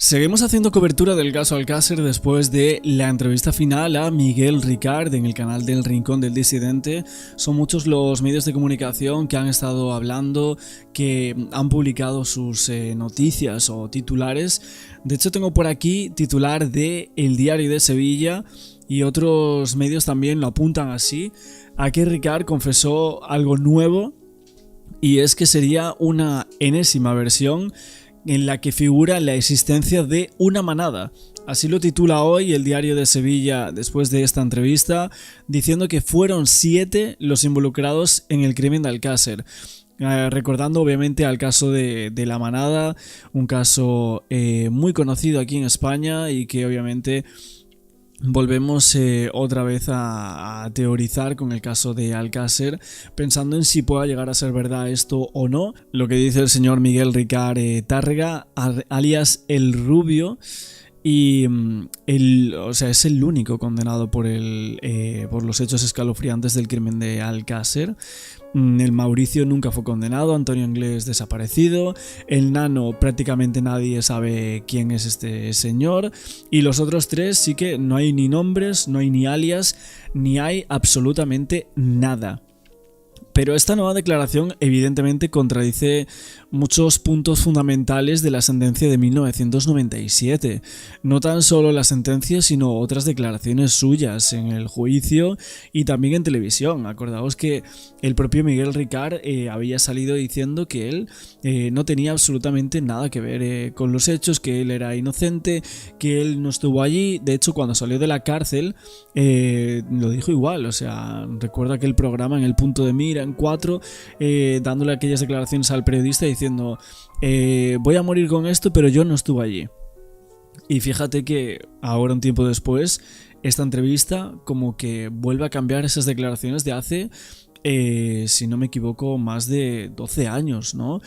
Seguimos haciendo cobertura del caso Alcácer después de la entrevista final a Miguel Ricard en el canal del Rincón del Disidente. Son muchos los medios de comunicación que han estado hablando, que han publicado sus noticias o titulares. De hecho, tengo por aquí titular de El Diario de Sevilla y otros medios también lo apuntan así, a que Ricard confesó algo nuevo, y es que sería una enésima versión en la que figura la existencia de una manada. Así lo titula hoy el Diario de Sevilla después de esta entrevista, diciendo que fueron 7 los involucrados en el crimen de Alcácer. Recordando obviamente al caso de la manada, un caso muy conocido aquí en España y que obviamente volvemos otra vez a teorizar con el caso de Alcácer, pensando en si pueda llegar a ser verdad esto o no. Lo que dice el señor Miguel Ricard Tárrega, alias El Rubio, y es el único condenado por los hechos escalofriantes del crimen de Alcácer. El Mauricio nunca fue condenado, Antonio Inglés desaparecido, el Nano prácticamente nadie sabe quién es este señor, y los otros 3 sí que no hay ni nombres, no hay ni alias, ni hay absolutamente nada. Pero esta nueva declaración evidentemente contradice muchos puntos fundamentales de la sentencia de 1997. No tan solo la sentencia, sino otras declaraciones suyas en el juicio y también en televisión. Acordaos que el propio Miguel Ricard había salido diciendo que él no tenía absolutamente nada que ver con los hechos, que él era inocente, que él no estuvo allí. De hecho, cuando salió de la cárcel lo dijo igual. O sea, recuerda aquel programa en El Punto de Mira, en 4, dándole aquellas declaraciones al periodista diciendo voy a morir con esto, pero yo no estuve allí. Y fíjate que ahora, un tiempo después, esta entrevista como que vuelve a cambiar esas declaraciones de hace, si no me equivoco, más de 12 años, ¿no?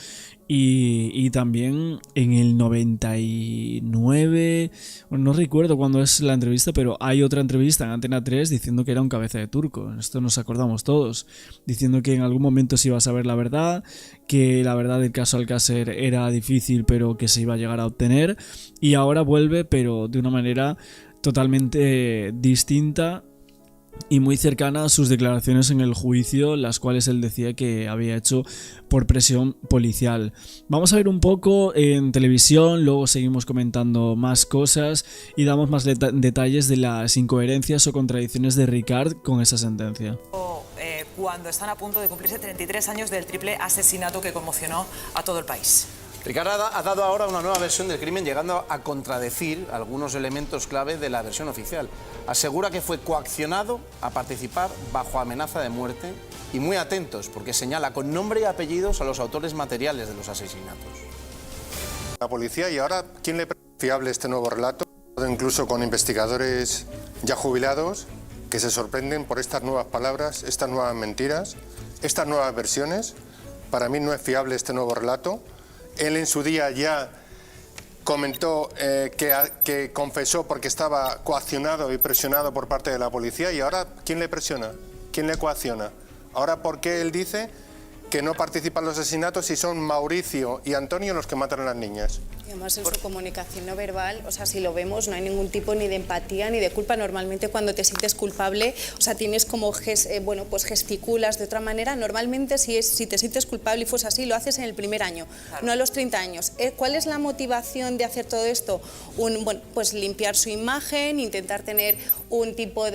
Y también en el 99, no recuerdo cuándo es la entrevista, pero hay otra entrevista en Antena 3 diciendo que era un cabeza de turco. Esto nos acordamos todos, diciendo que en algún momento se iba a saber la verdad, que la verdad del caso Alcácer era difícil, pero que se iba a llegar a obtener, y ahora vuelve, pero de una manera totalmente distinta y muy cercana a sus declaraciones en el juicio, las cuales él decía que había hecho por presión policial. Vamos a ver un poco en televisión, luego seguimos comentando más cosas y damos más detalles de las incoherencias o contradicciones de Ricard con esa sentencia. Cuando están a punto de cumplirse 33 años del triple asesinato que conmocionó a todo el país. Ricard ha dado ahora una nueva versión del crimen, llegando a contradecir algunos elementos clave de la versión oficial. Asegura que fue coaccionado a participar bajo amenaza de muerte, y muy atentos, porque señala con nombre y apellidos a los autores materiales de los asesinatos. La policía, y ahora, ¿quién le parece fiable este nuevo relato? Incluso con investigadores ya jubilados que se sorprenden por estas nuevas palabras, estas nuevas mentiras, estas nuevas versiones. Para mí no es fiable este nuevo relato. Él en su día ya comentó que confesó porque estaba coaccionado y presionado por parte de la policía, y ahora ¿quién le presiona? ¿Quién le coacciona? Ahora, ¿por qué él dice que no participan en los asesinatos si son Mauricio y Antonio los que matan a las niñas? Y además en su comunicación no verbal, o sea, si lo vemos, no hay ningún tipo ni de empatía ni de culpa. Normalmente cuando te sientes culpable, o sea, tienes como, pues gesticulas de otra manera. Normalmente si te sientes culpable y fuese así, lo haces en el primer año, claro, no a los 30 años. ¿Cuál es la motivación de hacer todo esto? Pues limpiar su imagen, intentar tener un tipo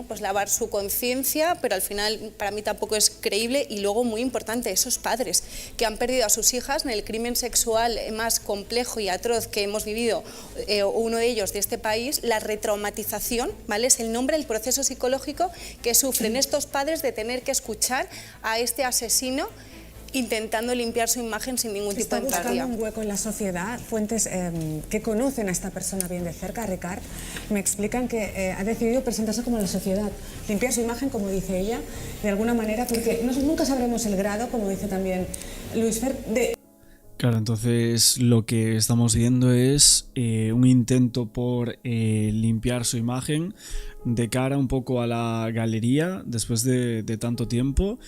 pues lavar su conciencia, pero al final para mí tampoco es creíble. Y luego, muy importante, esos padres que han perdido a sus hijas en el crimen sexual más complejo y atroz que hemos vivido, uno de ellos de este país, la retraumatización, ¿vale? Es el nombre, el proceso psicológico que sufren estos padres de tener que escuchar a este asesino intentando limpiar su imagen sin ningún tipo de empatía. Está buscando un hueco en la sociedad. Fuentes que conocen a esta persona bien de cerca, Ricard, me explican que ha decidido presentarse como la sociedad, limpiar su imagen, como dice ella, de alguna manera, porque nunca sabremos el grado, como dice también Luis Fer, de... Claro, entonces lo que estamos viendo es un intento por limpiar su imagen de cara un poco a la galería después de tanto tiempo,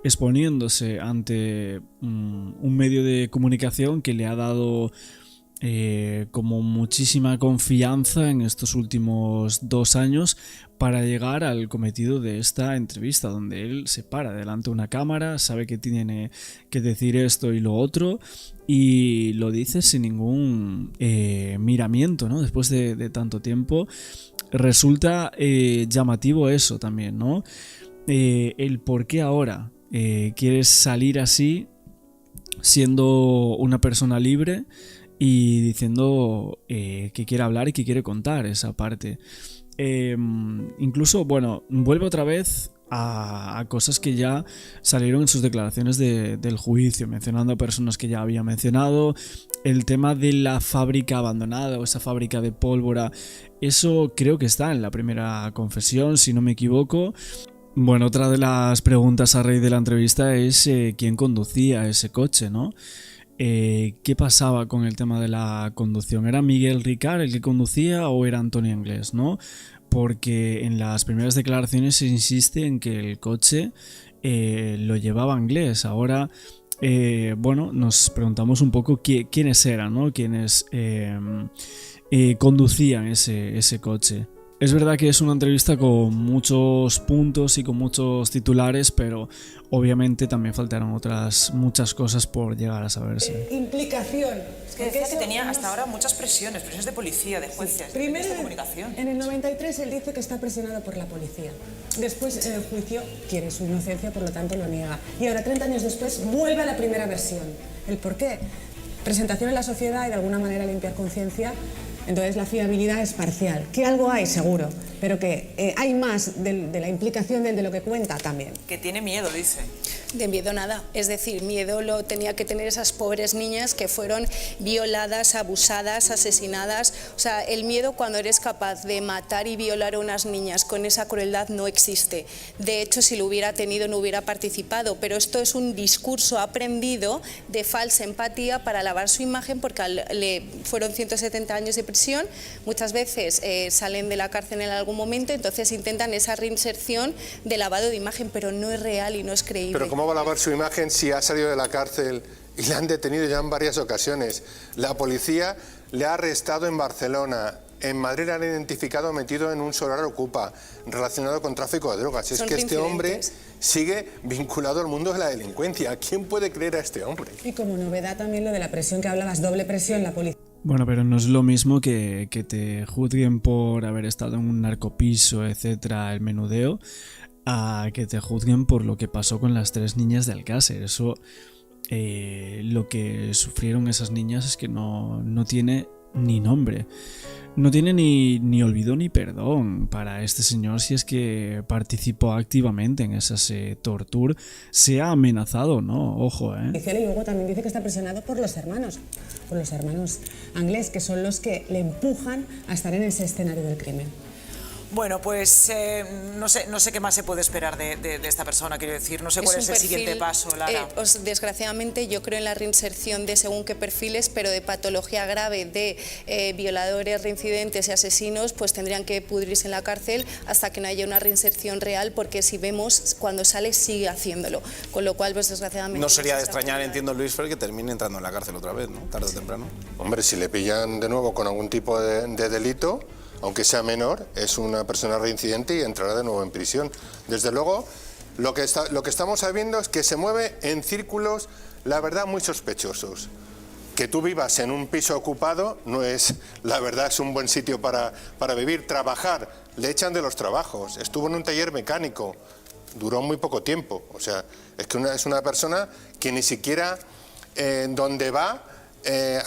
exponiéndose ante un medio de comunicación que le ha dado como muchísima confianza en estos últimos 2 años para llegar al cometido de esta entrevista, donde él se para delante de una cámara, sabe que tiene que decir esto y lo otro y lo dice sin ningún miramiento, ¿no? Después de tanto tiempo resulta llamativo eso también, ¿no? El por qué ahora quieres salir así siendo una persona libre y diciendo que quiere hablar y que quiere contar esa parte. Incluso, bueno, vuelve otra vez a cosas que ya salieron en sus declaraciones del juicio, mencionando a personas que ya había mencionado, el tema de la fábrica abandonada o esa fábrica de pólvora, eso creo que está en la primera confesión, si no me equivoco. Bueno, otra de las preguntas a raíz de la entrevista es quién conducía ese coche, ¿no? ¿Qué pasaba con el tema de la conducción? ¿Era Miguel Ricard el que conducía o era Antonio Anglés, no? Porque en las primeras declaraciones se insiste en que el coche lo llevaba Anglés. Ahora, bueno, nos preguntamos un poco quiénes eran, ¿no? Quiénes conducían ese coche. Es verdad que es una entrevista con muchos puntos y con muchos titulares, pero obviamente también faltaron otras muchas cosas por llegar a saberse. Implicación. Es que decía que tenía hasta ahora muchas presiones de policía, de jueces, Primero, de comunicación. en el 93 él dice que está presionado por la policía. Después, en el juicio, quiere su inocencia, por lo tanto lo niega. Y ahora, 30 años después, vuelve a la primera versión. ¿El por qué? Presentación en la sociedad y de alguna manera limpiar conciencia. Entonces la fiabilidad es parcial, que algo hay seguro, pero que hay más de la implicación de lo que cuenta también. Que tiene miedo, dice. De miedo nada, es decir, miedo lo tenía que tener esas pobres niñas que fueron violadas, abusadas, asesinadas. O sea, el miedo cuando eres capaz de matar y violar a unas niñas con esa crueldad no existe. De hecho, si lo hubiera tenido no hubiera participado, pero esto es un discurso aprendido de falsa empatía para lavar su imagen porque le fueron 170 años de prisión, muchas veces salen de la cárcel en algún momento, entonces intentan esa reinserción de lavado de imagen, pero no es real y no es creíble. Pero ¿cómo va a lavar su imagen si ha salido de la cárcel y le han detenido ya en varias ocasiones? La policía le ha arrestado en Barcelona, en Madrid le han identificado metido en un solar ocupa, relacionado con tráfico de drogas. Es que este hombre sigue vinculado al mundo de la delincuencia. ¿Quién puede creer a este hombre? Y como novedad también lo de la presión que hablabas, doble presión, la policía. Bueno, pero no es lo mismo que te juzguen por haber estado en un narcopiso, etcétera, el menudeo, a que te juzguen por lo que pasó con las 3 niñas de Alcácer. Eso, lo que sufrieron esas niñas es que no tiene ni nombre. No tiene ni olvido ni perdón para este señor si es que participó activamente en esas torturas, sea amenazado, ¿no? Ojo, Y luego también dice que está presionado por los hermanos Anglés, que son los que le empujan a estar en ese escenario del crimen. Bueno, pues no sé qué más se puede esperar de esta persona, quiero decir, no sé cuál es el siguiente paso, Lara. Desgraciadamente yo creo en la reinserción de según qué perfiles, pero de patología grave de violadores, reincidentes y asesinos, pues tendrían que pudrirse en la cárcel hasta que no haya una reinserción real, porque si vemos, cuando sale sigue haciéndolo, con lo cual pues desgraciadamente... No sería de extrañar, entiendo, Luis Fer, que termine entrando en la cárcel otra vez, ¿no? Tarde o temprano. Hombre, si le pillan de nuevo con algún tipo de delito, aunque sea menor, es una persona reincidente y entrará de nuevo en prisión. Desde luego, lo que estamos sabiendo es que se mueve en círculos, la verdad, muy sospechosos. Que tú vivas en un piso ocupado no es, la verdad, es un buen sitio para vivir. Trabajar, le echan de los trabajos. Estuvo en un taller mecánico, duró muy poco tiempo. O sea, es que es una persona que ni siquiera donde va...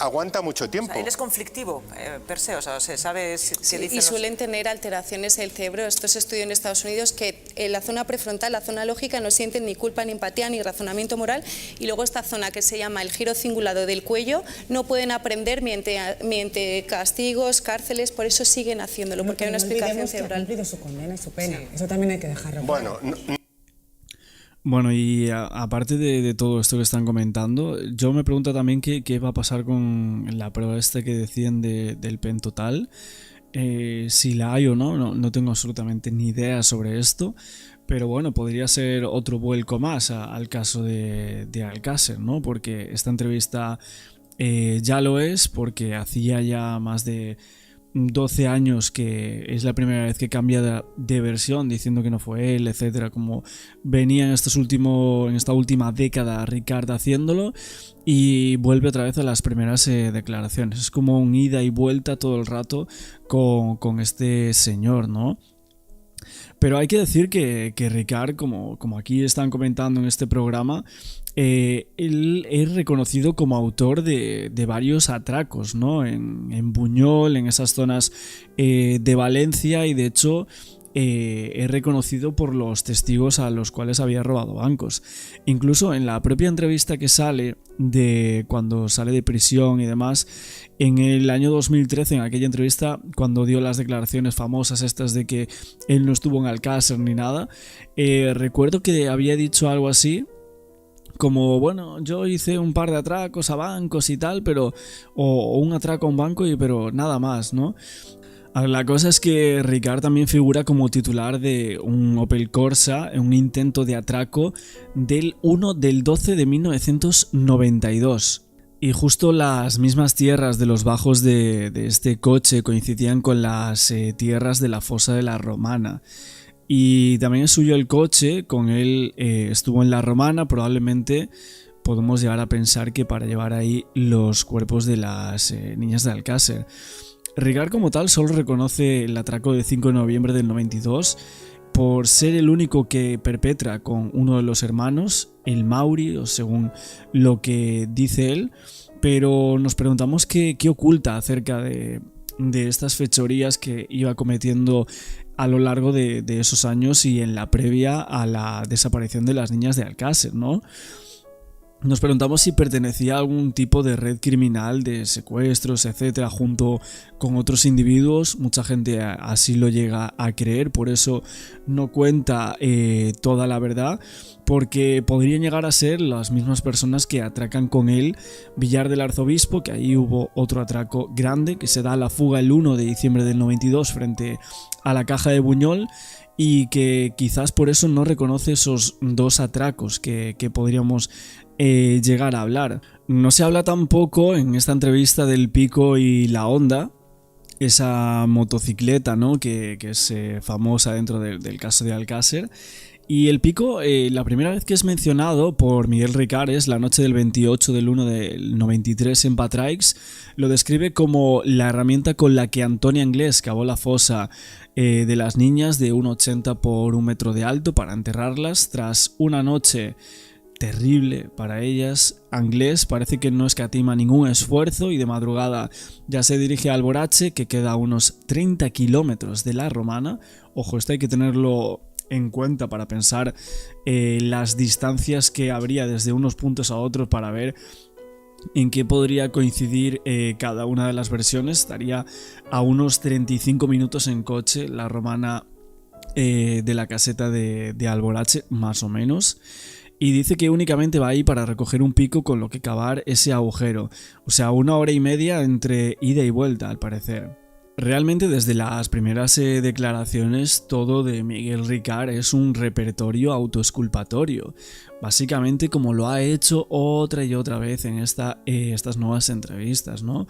aguanta mucho tiempo. O sea, él es conflictivo, per se, o sea, se sabe qué dicen. Y suelen tener alteraciones del cerebro. Esto se estudió en Estados Unidos, que en la zona prefrontal, la zona lógica, no sienten ni culpa, ni empatía, ni razonamiento moral, y luego esta zona que se llama el giro cingulado del cuello, no pueden aprender mediante castigos, cárceles, por eso siguen haciéndolo, porque hay una explicación cerebral. Ha cumplido su condena y su pena, eso también hay que dejarlo claro. Bueno, y aparte de todo esto que están comentando, yo me pregunto también qué va a pasar con la prueba esta que decían del pentotal, si la hay o no tengo absolutamente ni idea sobre esto, pero bueno, podría ser otro vuelco más al caso de Alcácer, ¿no? Porque esta entrevista ya lo es, porque hacía ya más de 12 años que es la primera vez que cambia de versión, diciendo que no fue él, etcétera, como venía en esta última década Ricard haciéndolo, y vuelve otra vez a las primeras declaraciones. Es como un ida y vuelta todo el rato con este señor, ¿no? Pero hay que decir que Ricard, como aquí están comentando en este programa, él es reconocido como autor de varios atracos, ¿no? En Buñol, en esas zonas de Valencia, y de hecho es reconocido por los testigos a los cuales había robado bancos. Incluso en la propia entrevista que sale cuando sale de prisión y demás, en el año 2013, en aquella entrevista, cuando dio las declaraciones famosas estas de que él no estuvo en Alcácer ni nada, recuerdo que había dicho algo así como, bueno, yo hice un par de atracos a bancos y tal, pero o un atraco a un banco, pero nada más, ¿no? La cosa es que Ricard también figura como titular de un Opel Corsa, un intento de atraco del 1 del 12 de 1992. Y justo las mismas tierras de los bajos de este coche coincidían con las tierras de la fosa de la Romana. Y también es suyo el coche, con él estuvo en la Romana, probablemente podemos llegar a pensar que para llevar ahí los cuerpos de las niñas de Alcácer. Ricard como tal solo reconoce el atraco del 5 de noviembre del 92 por ser el único que perpetra con uno de los hermanos, el Mauri, o según lo que dice él, pero nos preguntamos qué oculta acerca de estas fechorías que iba cometiendo a lo largo de esos años y en la previa a la desaparición de las niñas de Alcácer, ¿no? Nos preguntamos si pertenecía a algún tipo de red criminal de secuestros, etcétera, junto con otros individuos. Mucha gente así lo llega a creer, por eso no cuenta toda la verdad, porque podrían llegar a ser las mismas personas que atracan con él Villar del Arzobispo, que ahí hubo otro atraco grande, que se da la fuga el 1 de diciembre del 92 frente a la Caja de Buñol, y que quizás por eso no reconoce esos dos atracos que podríamos llegar a hablar. No se habla tampoco en esta entrevista del Pico y la Honda, esa motocicleta, ¿no? que es famosa dentro del caso de Alcácer. Y el Pico, la primera vez que es mencionado por Miguel Ricard es la noche del 28 del 1 del 93 en Patraix. Lo describe como la herramienta con la que Antonia Anglés cavó la fosa de las niñas de 1,80 por 1 metro de alto para enterrarlas. Tras una noche terrible para ellas, Anglés parece que no escatima ningún esfuerzo y de madrugada ya se dirige a Alborache, que queda a unos 30 kilómetros de la Romana. Ojo, esto hay que tenerlo en cuenta para pensar las distancias que habría desde unos puntos a otros para ver en qué podría coincidir cada una de las versiones. Estaría a unos 35 minutos en coche la Romana de la caseta de Alborache, más o menos. Y dice que únicamente va ahí para recoger un pico con lo que cavar ese agujero. O sea, 1 hora y media entre ida y vuelta, al parecer. Realmente desde las primeras declaraciones todo de Miguel Ricard es un repertorio autoexculpatorio, básicamente como lo ha hecho otra y otra vez en estas nuevas entrevistas, ¿no?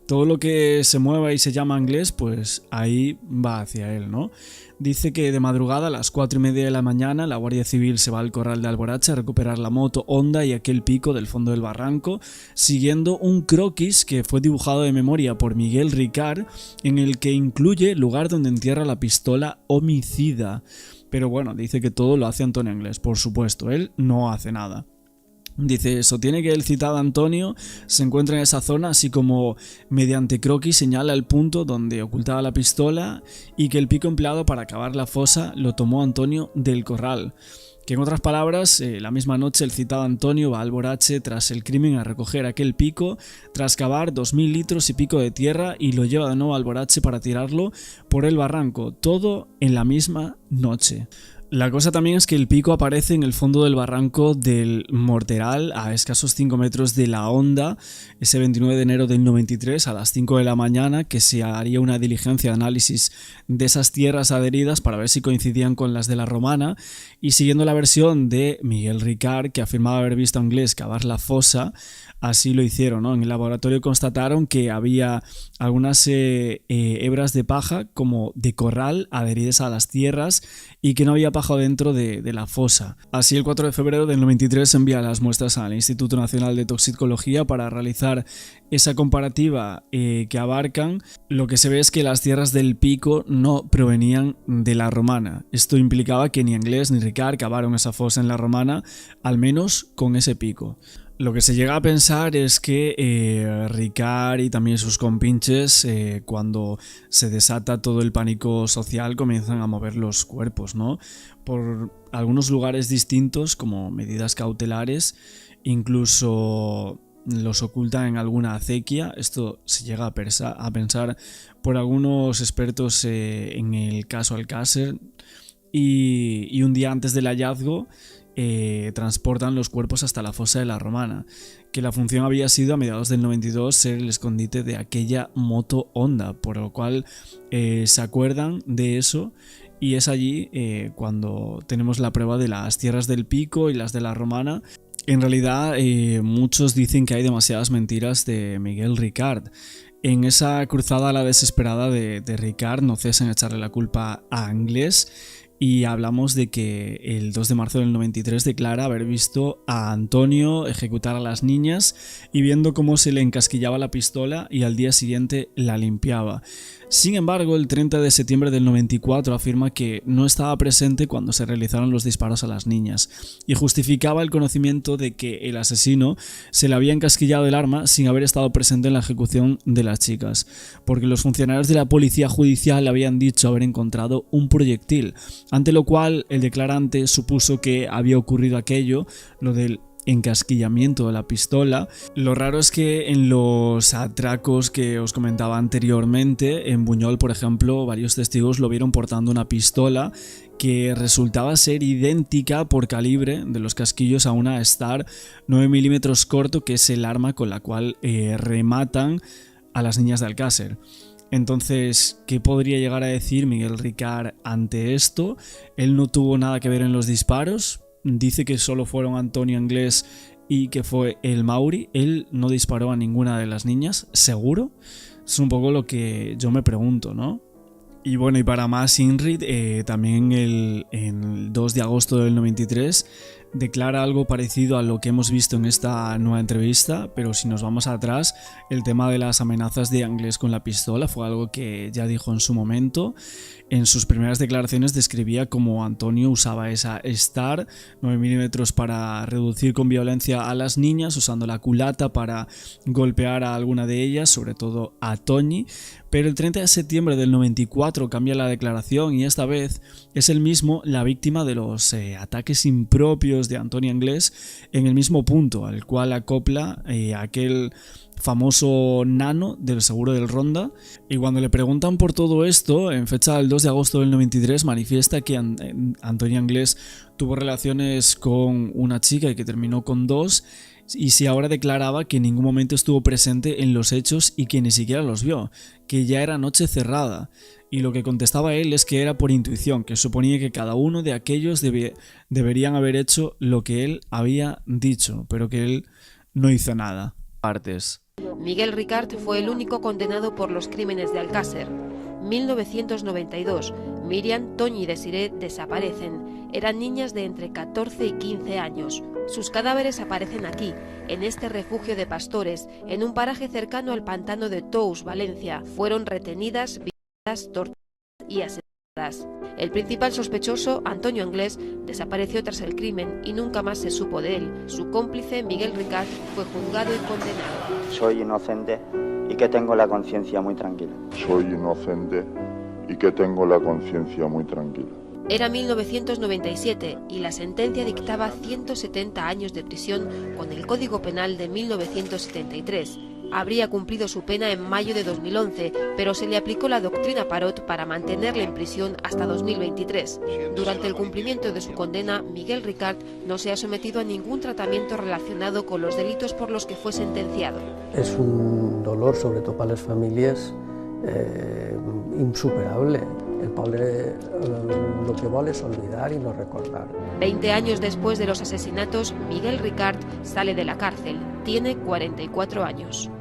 Todo lo que se mueva y se llama Anglés, pues ahí va hacia él, ¿no? Dice que de madrugada a las 4:30 de la mañana la Guardia Civil se va al corral de Alborache a recuperar la moto Honda y aquel pico del fondo del barranco, siguiendo un croquis que fue dibujado de memoria por Miguel Ricard, en el que incluye el lugar donde entierra la pistola homicida. Pero bueno, dice que todo lo hace Antonio Anglés, por supuesto, él no hace nada. Dice, sostiene que el citado Antonio se encuentra en esa zona, así como mediante croquis señala el punto donde ocultaba la pistola y que el pico empleado para cavar la fosa lo tomó Antonio del Corral. Que en otras palabras, la misma noche el citado Antonio va a Alborache tras el crimen a recoger aquel pico, tras cavar 2000 litros y pico de tierra, y lo lleva de nuevo a Alborache para tirarlo por el barranco, todo en la misma noche. La cosa también es que el pico aparece en el fondo del barranco del Morteral, a escasos 5 metros de la Honda, ese 29 de enero del 93 a las 5 de la mañana, que se haría una diligencia de análisis de esas tierras adheridas para ver si coincidían con las de la Romana, y siguiendo la versión de Miguel Ricard, que afirmaba haber visto a Anglés cavar la fosa, así lo hicieron, ¿no? En el laboratorio constataron que había algunas hebras de paja como de corral adheridas a las tierras y que no había paja dentro de la fosa. Así, el 4 de febrero del 93 se envía las muestras al Instituto Nacional de Toxicología para realizar esa comparativa que abarcan. Lo que se ve es que las tierras del pico no provenían de la Romana. Esto implicaba que ni Anglés ni Ricard cavaron esa fosa en la Romana, al menos con ese pico. Lo que se llega a pensar es que Ricard y también sus compinches, cuando se desata todo el pánico social, comienzan a mover los cuerpos, ¿no? Por algunos lugares distintos, como medidas cautelares, incluso los ocultan en alguna acequia. Esto se llega a pensar por algunos expertos en el caso Alcácer, y un día antes del hallazgo transportan los cuerpos hasta la fosa de la Romana, que la función había sido a mediados del 92 ser el escondite de aquella moto Honda, por lo cual se acuerdan de eso, y es allí cuando tenemos la prueba de las tierras del pico y las de la Romana. En realidad muchos dicen que hay demasiadas mentiras de Miguel Ricard. En esa cruzada a la desesperada de Ricard no cesan en echarle la culpa a Anglés, y hablamos de que el 2 de marzo del 93 declara haber visto a Antonio ejecutar a las niñas y viendo cómo se le encasquillaba la pistola, y al día siguiente la limpiaba. Sin embargo, el 30 de septiembre del 94 afirma que no estaba presente cuando se realizaron los disparos a las niñas, y justificaba el conocimiento de que el asesino se le había encasquillado el arma sin haber estado presente en la ejecución de las chicas, porque los funcionarios de la policía judicial le habían dicho haber encontrado un proyectil, ante lo cual el declarante supuso que había ocurrido aquello, lo del encasquillamiento de la pistola. Lo raro es que en los atracos que os comentaba anteriormente, en Buñol, por ejemplo, varios testigos lo vieron portando una pistola que resultaba ser idéntica por calibre de los casquillos a una Star 9 mm corto, que es el arma con la cual rematan a las niñas de Alcácer. Entonces, ¿qué podría llegar a decir Miguel Ricard ante esto? Él no tuvo nada que ver en los disparos. Dice que solo fueron Antonio Anglés y que fue el Mauri. Él no disparó a ninguna de las niñas, ¿seguro? Es un poco lo que yo me pregunto, ¿no? Y bueno, y para más, Inrit también el 2 de agosto del 93 declara algo parecido a lo que hemos visto en esta nueva entrevista, pero si nos vamos atrás, el tema de las amenazas de Anglés con la pistola fue algo que ya dijo en su momento. En sus primeras declaraciones describía cómo Antonio usaba esa Star 9 mm para reducir con violencia a las niñas, usando la culata para golpear a alguna de ellas, sobre todo a Toñi. Pero el 30 de septiembre del 94 cambia la declaración, y esta vez es él mismo la víctima de los ataques impropios de Antonio Anglés en el mismo punto al cual acopla aquel famoso nano del seguro del Ronda. Y cuando le preguntan por todo esto, en fecha del 2 de agosto del 93 manifiesta que Antonio Anglés tuvo relaciones con una chica y que terminó con dos, y si ahora declaraba que en ningún momento estuvo presente en los hechos y que ni siquiera los vio, que ya era noche cerrada. Y lo que contestaba él es que era por intuición, que suponía que cada uno de aquellos deberían haber hecho lo que él había dicho, pero que él no hizo nada. Partes. Miguel Ricard fue el único condenado por los crímenes de Alcácer. 1992. Miriam, Toñi y Desiré desaparecen. Eran niñas de entre 14 y 15 años. Sus cadáveres aparecen aquí, en este refugio de pastores, en un paraje cercano al pantano de Tous, Valencia. Fueron retenidas, violadas, torturadas y asesinadas. El principal sospechoso, Antonio Anglés, desapareció tras el crimen y nunca más se supo de él. Su cómplice, Miguel Ricard, fue juzgado y condenado. Soy inocente y que tengo la conciencia muy tranquila. Soy inocente y que tengo la conciencia muy tranquila. Era 1997 y la sentencia dictaba 170 años de prisión con el Código Penal de 1973. Habría cumplido su pena en mayo de 2011, pero se le aplicó la doctrina Parot para mantenerle en prisión hasta 2023. Durante el cumplimiento de su condena, Miguel Ricard no se ha sometido a ningún tratamiento relacionado con los delitos por los que fue sentenciado. Es un dolor, sobre todo para las familias, insuperable. El pobre lo que vale es olvidar y no recordar. 20 años después de los asesinatos, Miguel Ricard sale de la cárcel. Tiene 44 años.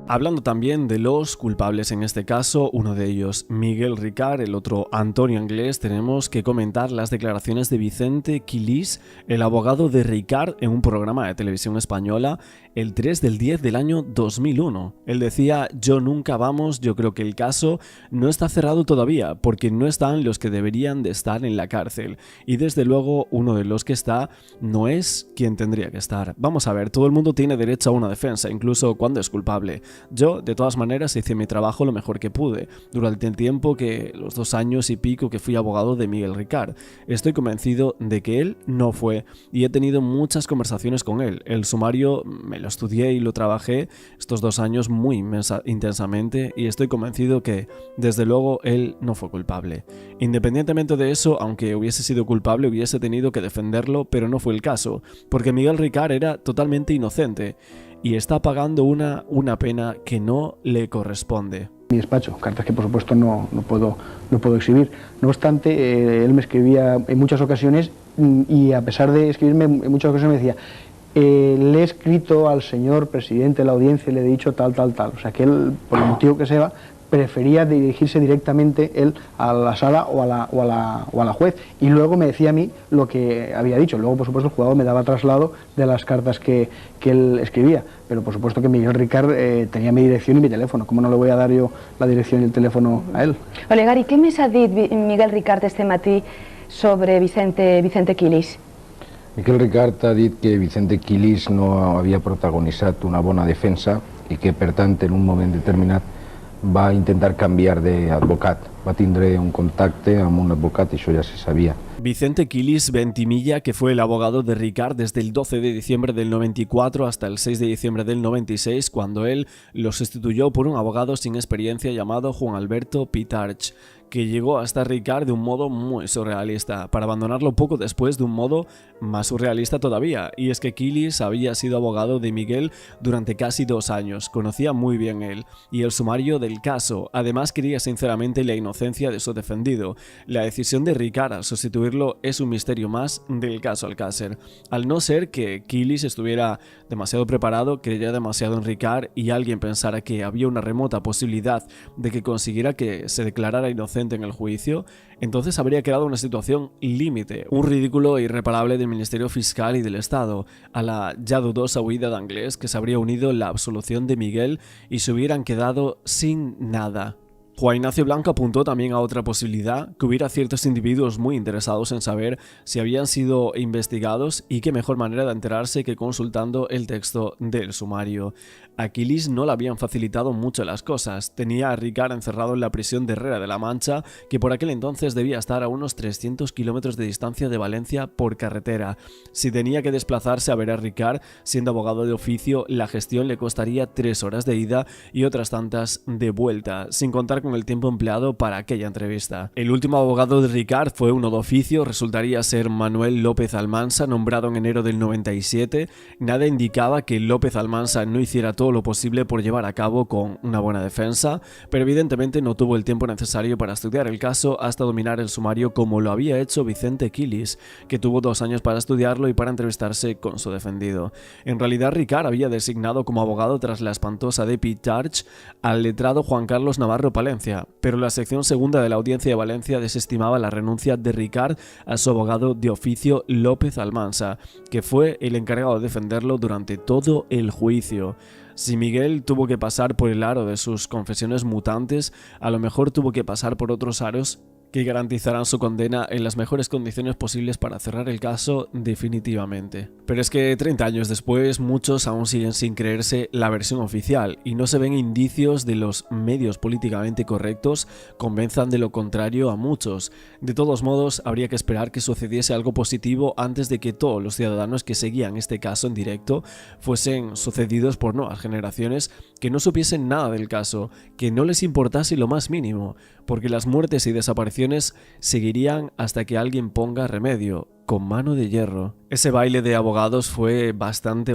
Hablando también de los culpables en este caso, uno de ellos Miguel Ricard, el otro Antonio Anglés, tenemos que comentar las declaraciones de Vicente Quilís, el abogado de Ricard, en un programa de televisión española el 3/10 del año 2001. Él decía: yo nunca vamos, yo creo que el caso no está cerrado todavía, porque no están los que deberían de estar en la cárcel. Y desde luego uno de los que está no es quien tendría que estar. Vamos a ver, todo el mundo tiene derecho a una defensa, incluso cuando es culpable. Yo, de todas maneras, hice mi trabajo lo mejor que pude, durante el tiempo los 2 años y pico que fui abogado de Miguel Ricard. Estoy convencido de que él no fue, y he tenido muchas conversaciones con él. El sumario me lo estudié y lo trabajé estos 2 años muy intensamente, y estoy convencido que, desde luego, él no fue culpable. Independientemente de eso, aunque hubiese sido culpable, hubiese tenido que defenderlo, pero no fue el caso, porque Miguel Ricard era totalmente inocente y está pagando una pena que no le corresponde. Mi despacho, cartas que por supuesto no puedo exhibir. No obstante, él me escribía en muchas ocasiones, y a pesar de escribirme en muchas ocasiones me decía: le he escrito al señor presidente de la audiencia y le he dicho tal. O sea que él, por el motivo que sea, prefería dirigirse directamente él a la sala o a la juez, y luego me decía a mí lo que había dicho. Luego, por supuesto, el juzgado me daba traslado de las cartas que él escribía, pero por supuesto que Miguel Ricard tenía mi dirección y mi teléfono. ¿Cómo no le voy a dar yo la dirección y el teléfono a él? Olegar, què més ha dit Miguel Ricard este matí sobre Vicente Quilís? Miguel Ricard ha dit que Vicente Quilís no havia protagonitzat una bona defensa i que, per tant, en un moment determinat va intentar canviar d'advocat. Va tindre un contacte amb un advocat, això ja se sabia. Vicente Quilís Ventimilla, que fue el abogado de Ricard desde el 12 de diciembre del 94 hasta el 6 de diciembre del 96, cuando él lo sustituyó por un abogado sin experiencia llamado Juan Alberto Pitarch, que llegó hasta Ricard de un modo muy surrealista, para abandonarlo poco después de un modo más surrealista todavía. Y es que Quilís había sido abogado de Miguel durante casi 2 años, conocía muy bien él y el sumario del caso. Además, quería sinceramente la inocencia de su defendido. La decisión de Ricard al sustituirlo es un misterio más del caso Alcácer. Al no ser que Quilís estuviera demasiado preparado, creyera demasiado en Ricard y alguien pensara que había una remota posibilidad de que consiguiera que se declarara inocente en el juicio, entonces habría quedado una situación límite, un ridículo irreparable del Ministerio Fiscal y del Estado, a la ya dudosa huida de Anglés, que se habría unido la absolución de Miguel y se hubieran quedado sin nada. Juan Ignacio Blanco apuntó también a otra posibilidad, que hubiera ciertos individuos muy interesados en saber si habían sido investigados, y qué mejor manera de enterarse que consultando el texto del sumario. A Quilís no le habían facilitado mucho las cosas. Tenía a Ricard encerrado en la prisión de Herrera de la Mancha, que por aquel entonces debía estar a unos 300 kilómetros de distancia de Valencia por carretera. Si tenía que desplazarse a ver a Ricard, siendo abogado de oficio, la gestión le costaría 3 horas de ida y otras tantas de vuelta, sin contar con el tiempo empleado para aquella entrevista. El último abogado de Ricard fue uno de oficio, resultaría ser Manuel López Almansa, nombrado en enero del 97. Nada indicaba que López Almansa no hiciera todo lo posible por llevar a cabo con una buena defensa, pero evidentemente no tuvo el tiempo necesario para estudiar el caso hasta dominar el sumario, como lo había hecho Vicente Quilís, que tuvo 2 años para estudiarlo y para entrevistarse con su defendido. En realidad, Ricard había designado como abogado, tras la espantosa de Pitarch, al letrado Juan Carlos Navarro Palencia, pero la sección segunda de la Audiencia de Valencia desestimaba la renuncia de Ricard a su abogado de oficio López Almansa, que fue el encargado de defenderlo durante todo el juicio. Si Miguel tuvo que pasar por el aro de sus confesiones mutantes, a lo mejor tuvo que pasar por otros aros que garantizarán su condena en las mejores condiciones posibles para cerrar el caso definitivamente. Pero es que 30 años después, muchos aún siguen sin creerse la versión oficial y no se ven indicios de los medios políticamente correctos convenzan de lo contrario a muchos. De todos modos, habría que esperar que sucediese algo positivo antes de que todos los ciudadanos que seguían este caso en directo fuesen sucedidos por nuevas generaciones que no supiesen nada del caso, que no les importase lo más mínimo, porque las muertes y desapariciones seguirían hasta que alguien ponga remedio, con mano de hierro. Ese baile de abogados fue bastante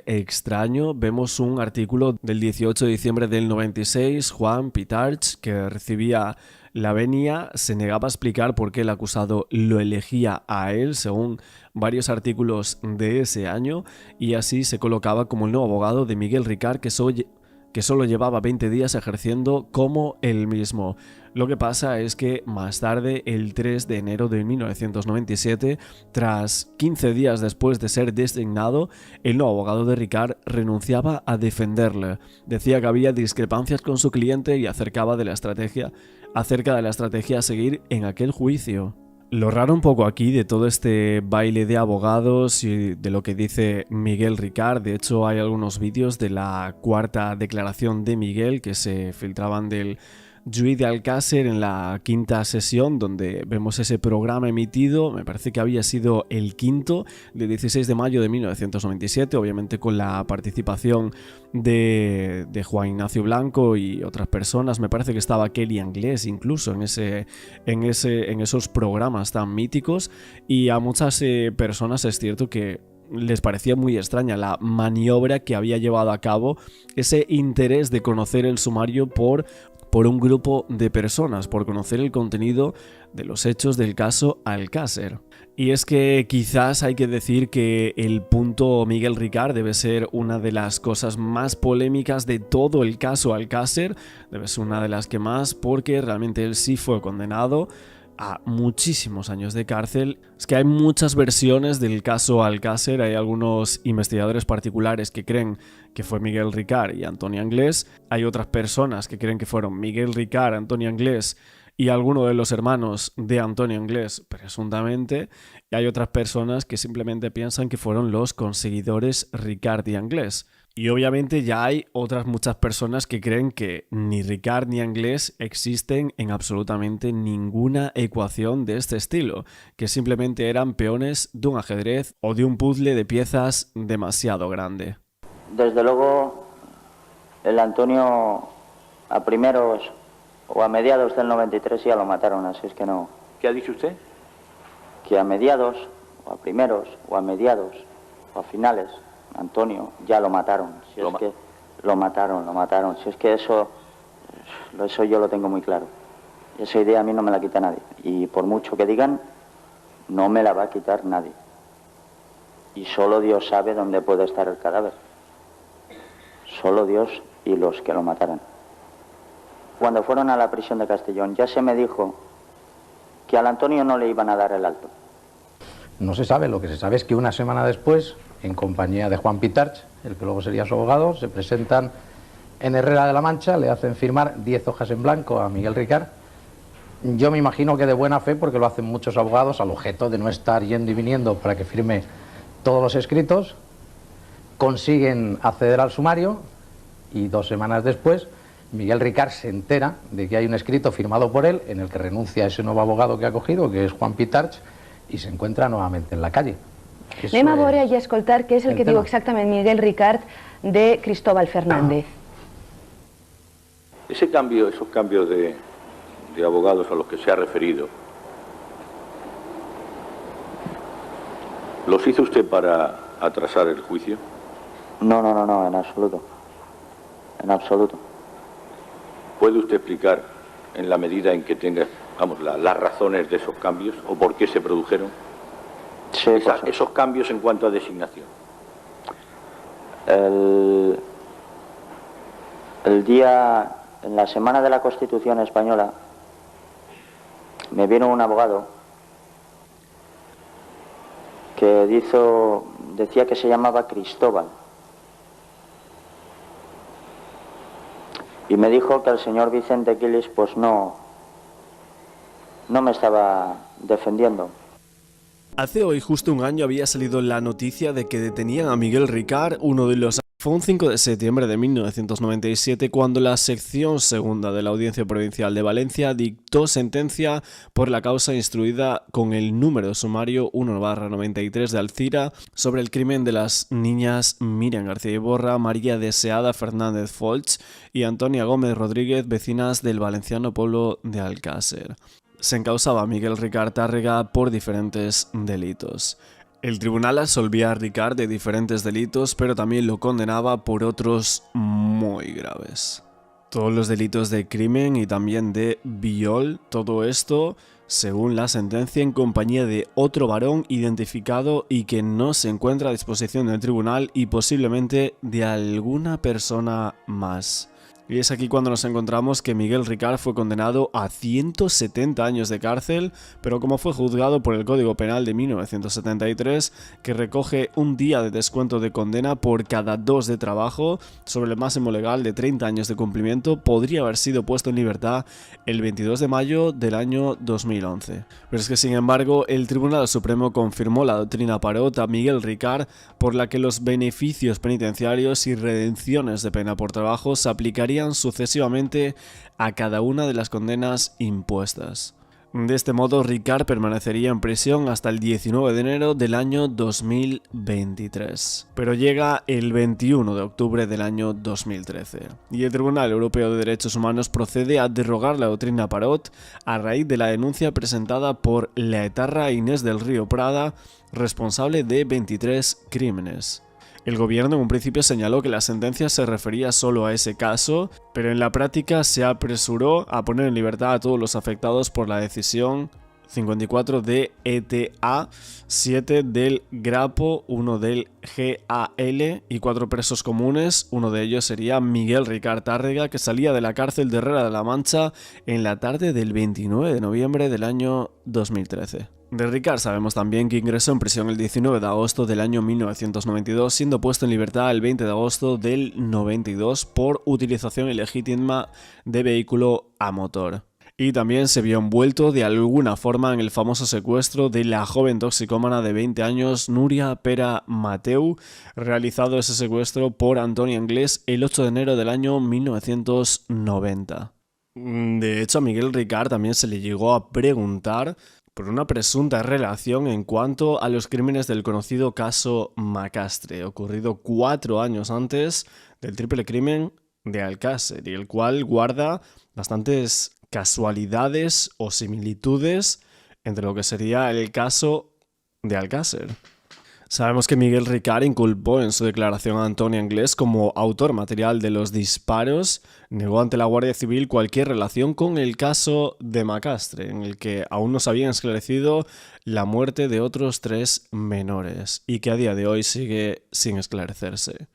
extraño. Vemos un artículo del 18 de diciembre del 96, Juan Pitarch, que recibía la venia, se negaba a explicar por qué el acusado lo elegía a él, según varios artículos de ese año, y así se colocaba como el nuevo abogado de Miguel Ricard, que solo llevaba 20 días ejerciendo como él mismo. Lo que pasa es que más tarde, el 3 de enero de 1997, tras 15 días después de ser designado, el nuevo abogado de Ricard renunciaba a defenderle. Decía que había discrepancias con su cliente y acerca de la estrategia a seguir en aquel juicio. Lo raro un poco aquí de todo este baile de abogados y de lo que dice Miguel Ricard, de hecho hay algunos vídeos de la cuarta declaración de Miguel que se filtraban del juicio de Alcácer en la quinta sesión, donde vemos ese programa emitido, me parece que había sido el quinto, del 16 de mayo de 1997, obviamente con la participación de Juan Ignacio Blanco y otras personas. Me parece que estaba Kelly Anglés incluso en esos programas tan míticos, y a muchas personas es cierto que les parecía muy extraña la maniobra que había llevado a cabo, ese interés de conocer el sumario por un grupo de personas, por conocer el contenido de los hechos del caso Alcácer. Y es que quizás hay que decir que el punto Miguel Ricard debe ser una de las cosas más polémicas de todo el caso Alcácer, debe ser una de las que más, porque realmente él sí fue condenado a muchísimos años de cárcel. Es que hay muchas versiones del caso Alcácer, hay algunos investigadores particulares que creen que fue Miguel Ricard y Antonio Anglés, hay otras personas que creen que fueron Miguel Ricard, Antonio Anglés y alguno de los hermanos de Antonio Anglés, presuntamente, y hay otras personas que simplemente piensan que fueron los conseguidores Ricard y Anglés. Y obviamente ya hay otras muchas personas que creen que ni Ricard ni Anglés existen en absolutamente ninguna ecuación de este estilo, que simplemente eran peones de un ajedrez o de un puzzle de piezas demasiado grande. Desde luego, el Antonio a primeros o a mediados del 93 ya lo mataron, así es que no. ¿Qué ha dicho usted? Que a mediados, o a primeros, o a mediados, o a finales, Antonio ya lo mataron. Si es que lo mataron. Si es que eso yo lo tengo muy claro. Esa idea a mí no me la quita nadie. Y por mucho que digan, no me la va a quitar nadie. Y solo Dios sabe dónde puede estar el cadáver. Solo Dios y los que lo mataron. Cuando fueron a la prisión de Castellón, ya se me dijo que al Antonio no le iban a dar el alto. No se sabe, lo que se sabe es que una semana después, en compañía de Juan Pitarch, el que luego sería su abogado, se presentan en Herrera de la Mancha, le hacen firmar 10 hojas en blanco a Miguel Ricard. Yo me imagino que de buena fe, porque lo hacen muchos abogados, al objeto de no estar yendo y viniendo para que firme todos los escritos. Consiguen acceder al sumario y 2 semanas después Miguel Ricard se entera de que hay un escrito firmado por él en el que renuncia a ese nuevo abogado que ha cogido, que es Juan Pitarch, y se encuentra nuevamente en la calle. Anem a veure i escoltar què és el que diu exactament Miguel Ricard de Cristóbal Fernández. Esos cambios de abogados a los que se ha referido, ¿los hizo usted para atrasar el juicio? No, en absoluto. En absoluto. ¿Puede usted explicar, en la medida en que tenga, las razones de esos cambios o por qué se produjeron? Sí, esos cambios en cuanto a designación. El día, en la semana de la Constitución Española, me vino un abogado que decía que se llamaba Cristóbal. Y me dijo que el señor Vicente Quilis pues no no me estaba defendiendo. Hace hoy justo un año había salido la noticia de que detenían a Miguel Ricard, uno de los... Fue un 5 de septiembre de 1997 cuando la sección segunda de la Audiencia Provincial de Valencia dictó sentencia por la causa instruida con el número sumario 1/93 de Alcira sobre el crimen de las niñas Miriam García Iborra, María Deseada Fernández Folch y Antonia Gómez Rodríguez, vecinas del valenciano pueblo de Alcácer. Se encausaba a Miguel Ricard Tárrega por diferentes delitos. El tribunal absolvía a Ricard de diferentes delitos, pero también lo condenaba por otros muy graves. Todos los delitos de crimen y también de viol, todo esto, según la sentencia, en compañía de otro varón identificado y que no se encuentra a disposición del tribunal y posiblemente de alguna persona más. Y es aquí cuando nos encontramos que Miguel Ricard fue condenado a 170 años de cárcel, pero como fue juzgado por el Código Penal de 1973, que recoge un día de descuento de condena por cada 2 de trabajo, sobre el máximo legal de 30 años de cumplimiento, podría haber sido puesto en libertad el 22 de mayo del año 2011. Pero es que, sin embargo, el Tribunal Supremo confirmó la doctrina Parot a Miguel Ricard, por la que los beneficios penitenciarios y redenciones de pena por trabajo se aplicarían sucesivamente a cada una de las condenas impuestas. De este modo, Ricard permanecería en prisión hasta el 19 de enero del año 2023. Pero llega el 21 de octubre del año 2013 y el Tribunal Europeo de Derechos Humanos procede a derogar la doctrina Parot a raíz de la denuncia presentada por la etarra Inés del Río Prada, responsable de 23 crímenes. El gobierno en un principio señaló que la sentencia se refería solo a ese caso, pero en la práctica se apresuró a poner en libertad a todos los afectados por la decisión 54 de ETA, 7 del Grapo, 1 del GAL y 4 presos comunes. Uno de ellos sería Miguel Ricard Tárrega, que salía de la cárcel de Herrera de la Mancha en la tarde del 29 de noviembre del año 2013. De Ricard sabemos también que ingresó en prisión el 19 de agosto del año 1992, siendo puesto en libertad el 20 de agosto del 92 por utilización ilegítima de vehículo a motor. Y también se vio envuelto de alguna forma en el famoso secuestro de la joven toxicómana de 20 años Núria Pera Mateu, realizado ese secuestro por Antonia Anglès el 8 de enero del año 1990. De hecho, a Miguel Ricard también se le llegó a preguntar por una presunta relación en cuanto a los crímenes del conocido caso Macastre, ocurrido 4 años antes del triple crimen de Alcácer, y el cual guarda bastantes casualidades o similitudes entre lo que sería el caso de Alcácer. Sabemos que Miguel Ricard inculpó en su declaración a Antonia Anglès como autor material de los disparos, negó ante la Guardia Civil cualquier relación con el caso de Macastre, en el que aún no se había esclarecido la muerte de otros 3 menores y que a día de hoy sigue sin esclarecerse.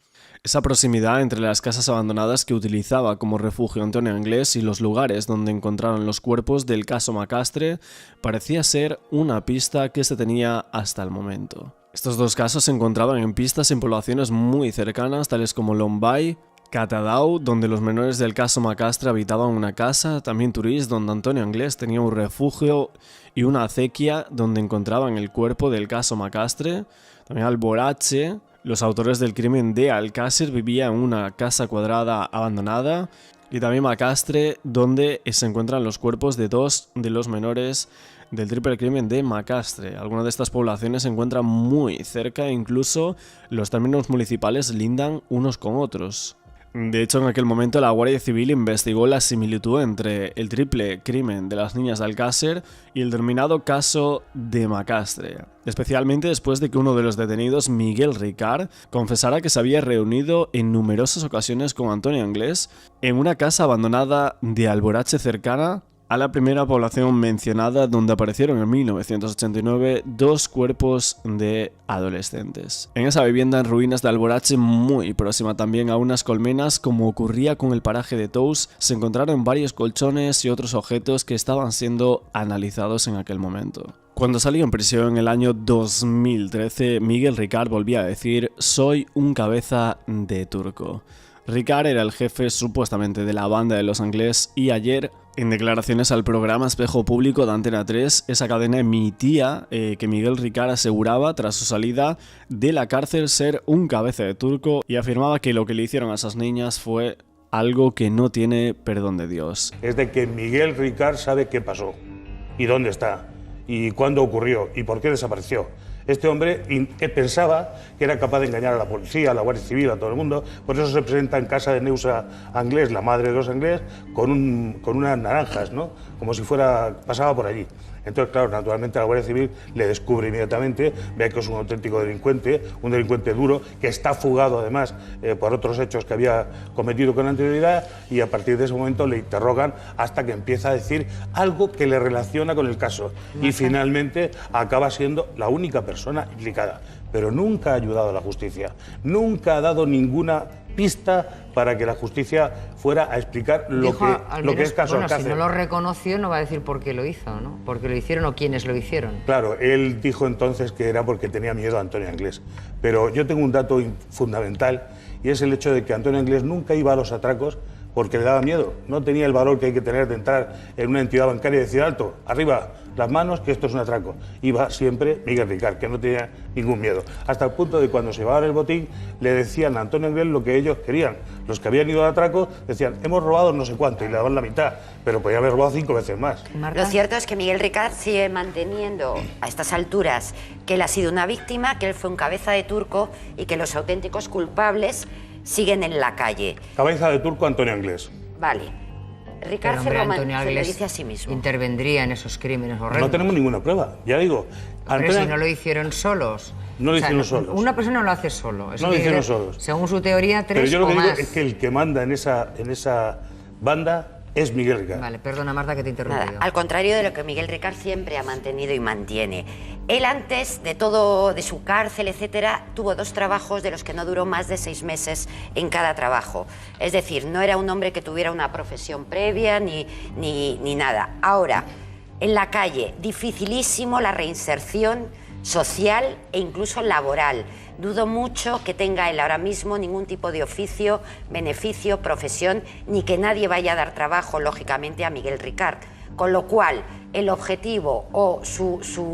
Esa proximidad entre las casas abandonadas que utilizaba como refugio Antonia Anglès y los lugares donde encontraron los cuerpos del caso Macastre parecía ser una pista que se tenía hasta el momento. Estos 2 casos se encontraban en pistas en poblaciones muy cercanas, tales como Lombay, Catadau, donde los menores del caso Macastre habitaban una casa, también Turís, donde Antonia Anglès tenía un refugio y una acequia donde encontraban el cuerpo del caso Macastre, también Alborache. Los autores del crimen de Alcácer vivían en una casa cuadrada abandonada, y también Macastre, donde se encuentran los cuerpos de 2 de los menores del triple crimen de Macastre. Algunas de estas poblaciones se encuentran muy cerca e incluso los términos municipales lindan unos con otros. De hecho, en aquel momento la Guardia Civil investigó la similitud entre el triple crimen de las niñas de Alcácer y el denominado caso de Macastre, especialmente después de que uno de los detenidos, Miguel Ricard, confesara que se había reunido en numerosas ocasiones con Antonia Anglès en una casa abandonada de Alborache cercana a la primera población mencionada, donde aparecieron en 1989 2 cuerpos de adolescentes. En esa vivienda en ruinas de Alborache, muy próxima también a unas colmenas, como ocurría con el paraje de Tous, se encontraron varios colchones y otros objetos que estaban siendo analizados en aquel momento. Cuando salió en prisión en el año 2013, Miguel Ricard volvía a decir: "Soy un cabeza de turco". Ricard era el jefe supuestamente de la banda de los Anglès y ayer En declaraciones al programa Espejo Público de Antena 3, esa cadena emitía que Miguel Ricard aseguraba tras su salida de la cárcel ser un cabeza de turco y afirmaba que lo que le hicieron a esas niñas fue algo que no tiene perdón de Dios. Es de que Miguel Ricard sabe qué pasó y dónde está y cuándo ocurrió y por qué desapareció. Este hombre pensaba que era capaz de engañar a la policía, a la Guardia Civil, a todo el mundo. Por eso se presenta en casa de Neusa Anglés, la madre de los Anglés, con unas naranjas, ¿no? Como si pasaba por allí. Entonces, claro, naturalmente la Guardia Civil le descubre inmediatamente, ve que es un auténtico delincuente, un delincuente duro, que está fugado además por otros hechos que había cometido con anterioridad, y a partir de ese momento le interrogan hasta que empieza a decir algo que le relaciona con el caso. Y finalmente acaba siendo la única persona implicada. Pero nunca ha ayudado a la justicia, nunca ha dado ninguna pista para que la justicia fuera a explicar lo que es caso Alcácer. Si no lo reconoció, no va a decir por qué lo hizo, ¿no? Por qué lo hicieron o quiénes lo hicieron. Claro, él dijo entonces que era porque tenía miedo a Antonio Anglés. Pero yo tengo un dato fundamental, y es el hecho de que Antonio Anglés nunca iba a los atracos porque le daba miedo. No tenía el valor que hay que tener de entrar en una entidad bancaria y decir: alto, arriba las manos, que esto es un atraco. Iba siempre Miguel Ricard, que no tenía ningún miedo. Hasta el punto de cuando se llevaban el botín, le decían a Antonio Anglés lo que ellos querían. Los que habían ido al atraco decían: hemos robado no sé cuánto, y le daban la mitad, pero podía haber robado 5 veces más. Lo cierto es que Miguel Ricard sigue manteniendo a estas alturas que él ha sido una víctima, que él fue un cabeza de turco y que los auténticos culpables siguen en la calle. Cabeza de turco Antonio Anglés. Vale. Ricard se lo dice a sí mismo. Intervendría en esos crímenes horrendos. No tenemos ninguna prueba, ya digo. Pero si no lo hicieron solos. No lo hicieron solos. Una persona no lo hace solo. No lo hicieron solos. Según su teoría, 3 o más. Pero yo lo que digo es que el que manda en esa banda es Miguel Ricard. Vale, perdona Marta que te he interrumpido. Al contrario de lo que Miguel Ricard siempre ha mantenido y mantiene. Él, antes de todo, de su cárcel, etcétera, tuvo 2 trabajos de los que no duró más de 6 meses en cada trabajo. Es decir, no era un hombre que tuviera una profesión previa ni nada. Ahora, en la calle, dificilísimo la reinserción social e incluso laboral. Dudo mucho que tenga él ahora mismo ningún tipo de oficio, beneficio, profesión, ni que nadie vaya a dar trabajo, lógicamente, a Miguel Ricard. Con lo cual, el objetivo o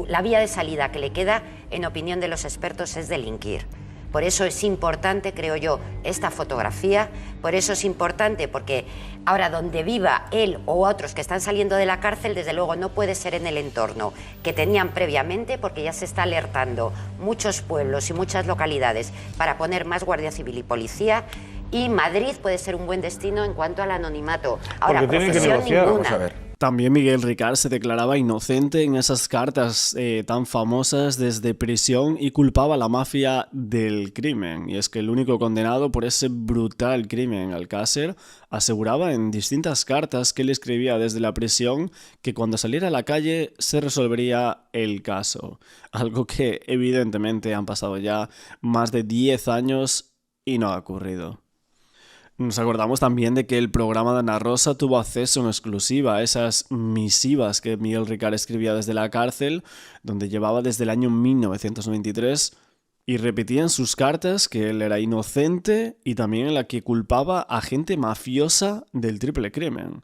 la vía de salida que le queda, en opinión de los expertos, es delinquir. Por eso es importante, creo yo, esta fotografía. Por eso es importante, porque ahora donde viva él o otros que están saliendo de la cárcel, desde luego no puede ser en el entorno que tenían previamente, porque ya se está alertando muchos pueblos y muchas localidades para poner más Guardia Civil y Policía. Y Madrid puede ser un buen destino en cuanto al anonimato. Ahora, profesión ninguna. También Miguel Ricard se declaraba inocente en esas cartas tan famosas desde prisión y culpaba a la mafia del crimen. Y es que el único condenado por ese brutal crimen en Alcácer aseguraba en distintas cartas que él escribía desde la prisión que cuando saliera a la calle se resolvería el caso. Algo que evidentemente han pasado ya más de 10 años y no ha ocurrido. Nos acordamos también de que el programa de Ana Rosa tuvo acceso en exclusiva a esas misivas que Miguel Ricard escribía desde la cárcel, donde llevaba desde el año 1993, y repetía en sus cartas que él era inocente y también en la que culpaba a gente mafiosa del triple crimen.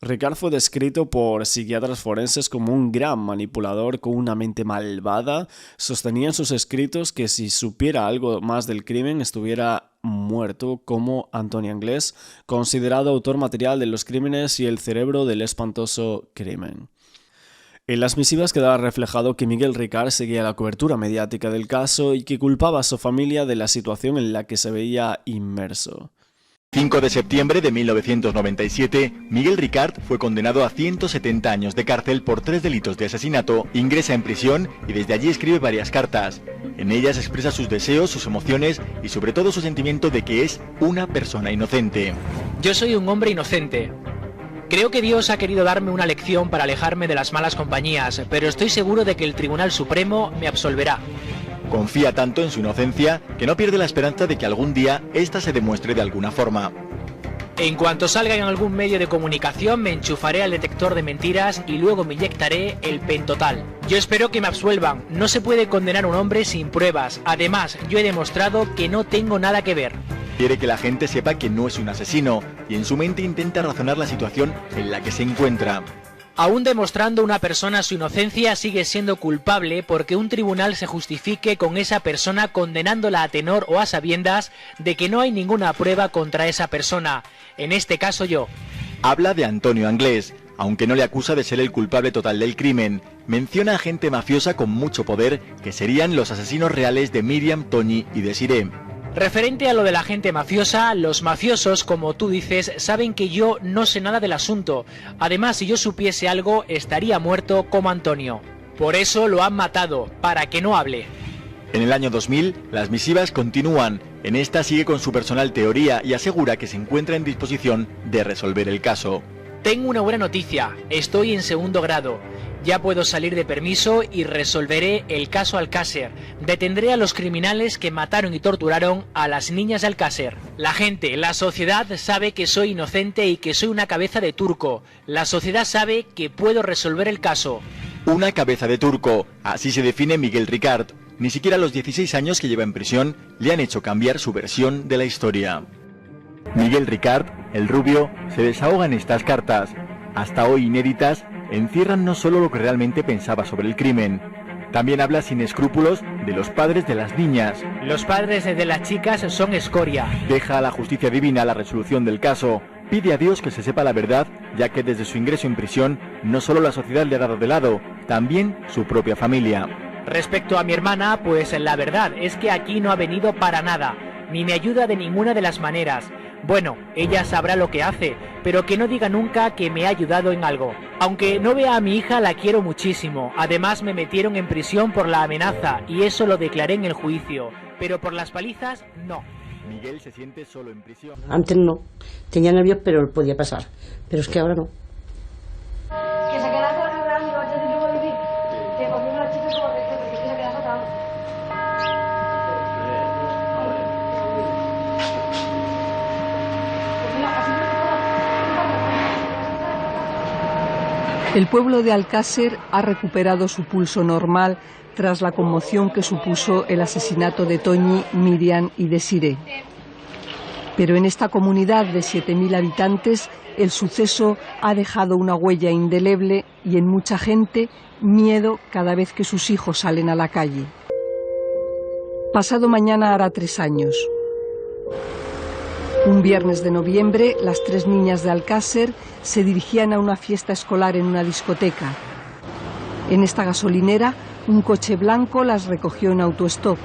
Ricard fue descrito por psiquiatras forenses como un gran manipulador con una mente malvada. Sostenía en sus escritos que si supiera algo más del crimen estuviera muerto, como Antonio Anglés, considerado autor material de los crímenes y el cerebro del espantoso crimen. En las misivas quedaba reflejado que Miguel Ricard seguía la cobertura mediática del caso y que culpaba a su familia de la situación en la que se veía inmerso. 5 de septiembre de 1997, Miguel Ricard fue condenado a 170 años de cárcel por 3 delitos de asesinato, ingresa en prisión y desde allí escribe varias cartas. En ellas expresa sus deseos, sus emociones y sobre todo su sentimiento de que es una persona inocente. Yo soy un hombre inocente. Creo que Dios ha querido darme una lección para alejarme de las malas compañías, pero estoy seguro de que el Tribunal Supremo me absolverá. Confía tanto en su inocencia que no pierde la esperanza de que algún día esta se demuestre de alguna forma. En cuanto salga en algún medio de comunicación me enchufaré al detector de mentiras y luego me inyectaré el pentotal. Yo espero que me absuelvan. No se puede condenar a un hombre sin pruebas. Además, yo he demostrado que no tengo nada que ver. Quiere que la gente sepa que no es un asesino y en su mente intenta razonar la situación en la que se encuentra. Aún demostrando una persona su inocencia, sigue siendo culpable porque un tribunal se justifique con esa persona condenándola a tenor o a sabiendas de que no hay ninguna prueba contra esa persona, en este caso yo. Habla de Antonio Anglés, aunque no le acusa de ser el culpable total del crimen. Menciona a gente mafiosa con mucho poder que serían los asesinos reales de Miriam, Toñi y Desiré. Referente a lo de la gente mafiosa, los mafiosos, como tú dices, saben que yo no sé nada del asunto. Además, si yo supiese algo, estaría muerto como Antonio. Por eso lo han matado, para que no hable. En el año 2000, las misivas continúan. En esta sigue con su personal teoría y asegura que se encuentra en disposición de resolver el caso. Tengo una buena noticia, estoy en 2º grado. Ya puedo salir de permiso y resolveré el caso Alcácer. Detendré a los criminales que mataron y torturaron a las niñas de Alcácer. La gente, la sociedad sabe que soy inocente y que soy una cabeza de turco. La sociedad sabe que puedo resolver el caso. Una cabeza de turco, así se define Miguel Ricard. Ni siquiera los 16 años que lleva en prisión le han hecho cambiar su versión de la historia. Miguel Ricard, el rubio, se desahoga en estas cartas, hasta hoy inéditas. Encierran no solo lo que realmente pensaba sobre el crimen, también habla sin escrúpulos de los padres de las niñas. Los padres de las chicas son escoria. Deja a la justicia divina la resolución del caso. Pide a Dios que se sepa la verdad, ya que desde su ingreso en prisión, no solo la sociedad le ha dado de lado, también su propia familia. Respecto a mi hermana, pues la verdad es que aquí no ha venido para nada, ni me ayuda de ninguna de las maneras. Bueno, ella sabrá lo que hace, pero que no diga nunca que me ha ayudado en algo. Aunque no vea a mi hija, la quiero muchísimo. Además me metieron en prisión por la amenaza y eso lo declaré en el juicio. Pero por las palizas, no. Miguel se siente solo en prisión. Antes no. Tenía nervios, pero podía pasar. Pero es que ahora no. Que se queda con el gran amigo, antes de luego vivir. Que cogió una chica como que se queda fatal. El pueblo de Alcácer ha recuperado su pulso normal tras la conmoción que supuso el asesinato de Toñi, Miriam y Desiré. Pero en esta comunidad de 7.000 habitantes, el suceso ha dejado una huella indeleble y en mucha gente miedo cada vez que sus hijos salen a la calle. Pasado mañana hará 3 años. Un viernes de noviembre, las 3 niñas de Alcácer se dirigían a una fiesta escolar en una discoteca. En esta gasolinera, un coche blanco las recogió en autostop.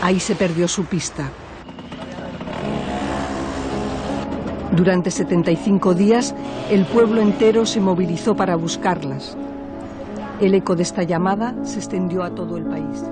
Ahí se perdió su pista. Durante 75 días, el pueblo entero se movilizó para buscarlas. El eco de esta llamada se extendió a todo el país.